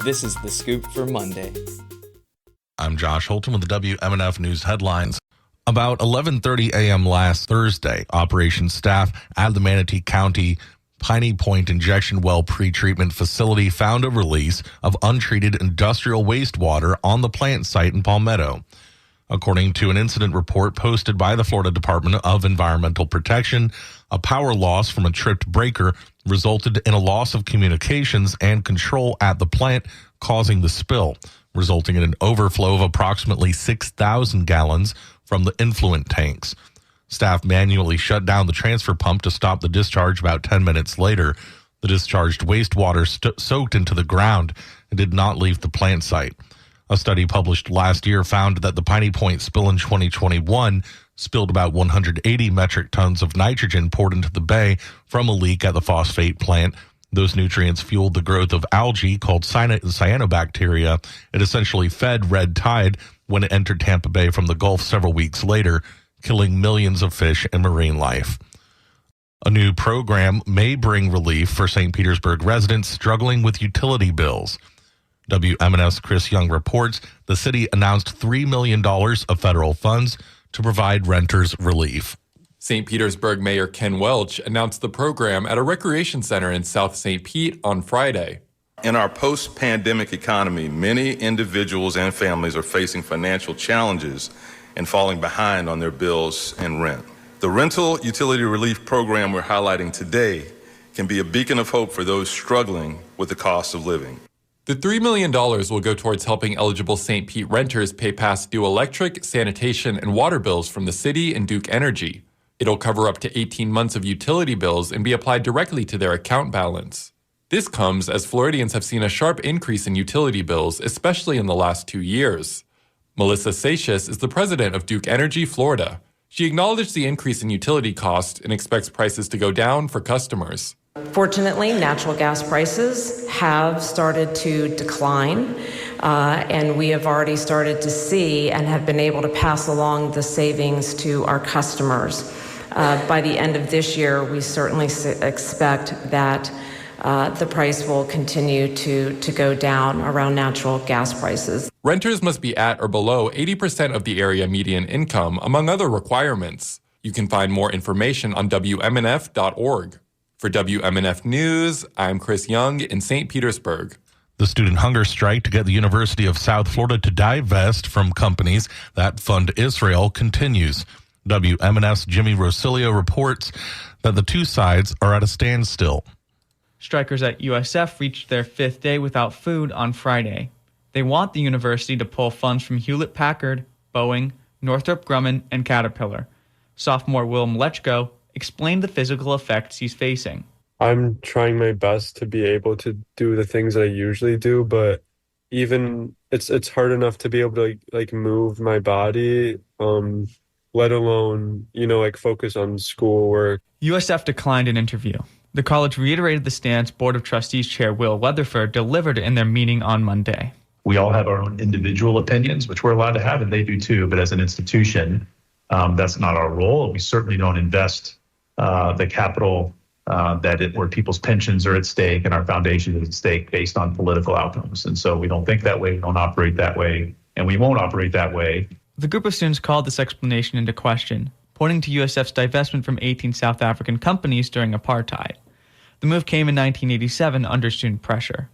This is The Scoop for Monday. I'm Josh Holton with the WMNF News headlines. About 11:30 a.m. last Thursday, operations staff at the Manatee County Piney Point injection well pretreatment facility found a release of untreated industrial wastewater on the plant site in Palmetto. According to an incident report posted by the Florida Department of Environmental Protection, a power loss from a tripped breaker resulted in a loss of communications and control at the plant, causing the spill, resulting in an overflow of approximately 6,000 gallons from the influent tanks. Staff manually shut down the transfer pump to stop the discharge about 10 minutes later. The discharged wastewater soaked into the ground and did not leave the plant site. A study published last year found that the Piney Point spill in 2021 spilled about 180 metric tons of nitrogen poured into the bay from a leak at the phosphate plant. Those nutrients fueled the growth of algae called cyanobacteria. It essentially fed red tide when it entered Tampa Bay from the Gulf several weeks later, killing millions of fish and marine life. A new program may bring relief for St. Petersburg residents struggling with utility bills. WMNF's Chris Young reports the city announced $3 million of federal funds to provide renters relief. St. Petersburg Mayor Ken Welch announced the program at a recreation center in South St. Pete on Friday. In our post-pandemic economy, many individuals and families are facing financial challenges and falling behind on their bills and rent. The rental utility relief program we're highlighting today can be a beacon of hope for those struggling with the cost of living. The $3 million will go towards helping eligible St. Pete renters pay past due electric, sanitation, and water bills from the city and Duke Energy. It'll cover up to 18 months of utility bills and be applied directly to their account balance. This comes as Floridians have seen a sharp increase in utility bills, especially in the last 2 years. Melissa Satius is the president of Duke Energy Florida. She acknowledged the increase in utility costs and expects prices to go down for customers. Fortunately, natural gas prices have started to decline, and we have already started to see and have been able to pass along the savings to our customers. By the end of this year, we certainly expect that the price will continue to go down around natural gas prices. Renters must be at or below 80% of the area median income, among other requirements. You can find more information on WMNF.org. For WMNF News, I'm Chris Young in St. Petersburg. The student hunger strike to get the University of South Florida to divest from companies that fund Israel continues. WMNF's Jimmy Rosilio reports that the two sides are at a standstill. Strikers at USF reached their fifth day without food on Friday. They want the university to pull funds from Hewlett-Packard, Boeing, Northrop Grumman, and Caterpillar. Sophomore Will Mlechko explained the physical effects he's facing. I'm trying my best to be able to do the things that I usually do, but even it's hard enough to be able to move my body, let alone, focus on schoolwork. USF declined an interview. The college reiterated the stance Board of Trustees Chair Will Weatherford delivered in their meeting on Monday. We all have our own individual opinions, which we're allowed to have, and they do too, but as an institution, that's not our role. We certainly don't invest the capital where people's pensions are at stake and our foundation is at stake based on political outcomes. And so we don't think that way, we don't operate that way, and we won't operate that way. The group of students called this explanation into question, pointing to USF's divestment from 18 South African companies during apartheid. The move came in 1987 under student pressure.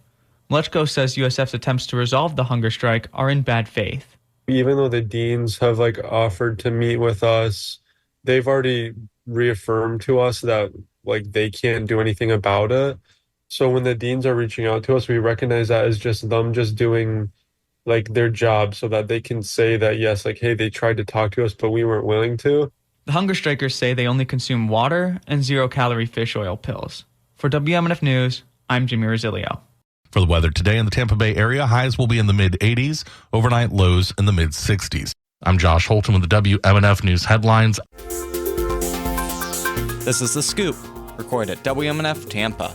Mlechko says USF's attempts to resolve the hunger strike are in bad faith. Even though the deans have offered to meet with us, they've already reaffirmed to us that they can't do anything about it. So when the deans are reaching out to us, we recognize that as just them just doing their job so that they can say that yes, hey, they tried to talk to us, but we weren't willing to. The hunger strikers say they only consume water and zero-calorie fish oil pills. For WMNF News, I'm Jimmy Rosilio. For the weather today in the Tampa Bay area, highs will be in the mid-80s, overnight lows in the mid-60s. I'm Josh Holton with the WMNF News headlines. This is The Scoop, recorded at WMNF Tampa.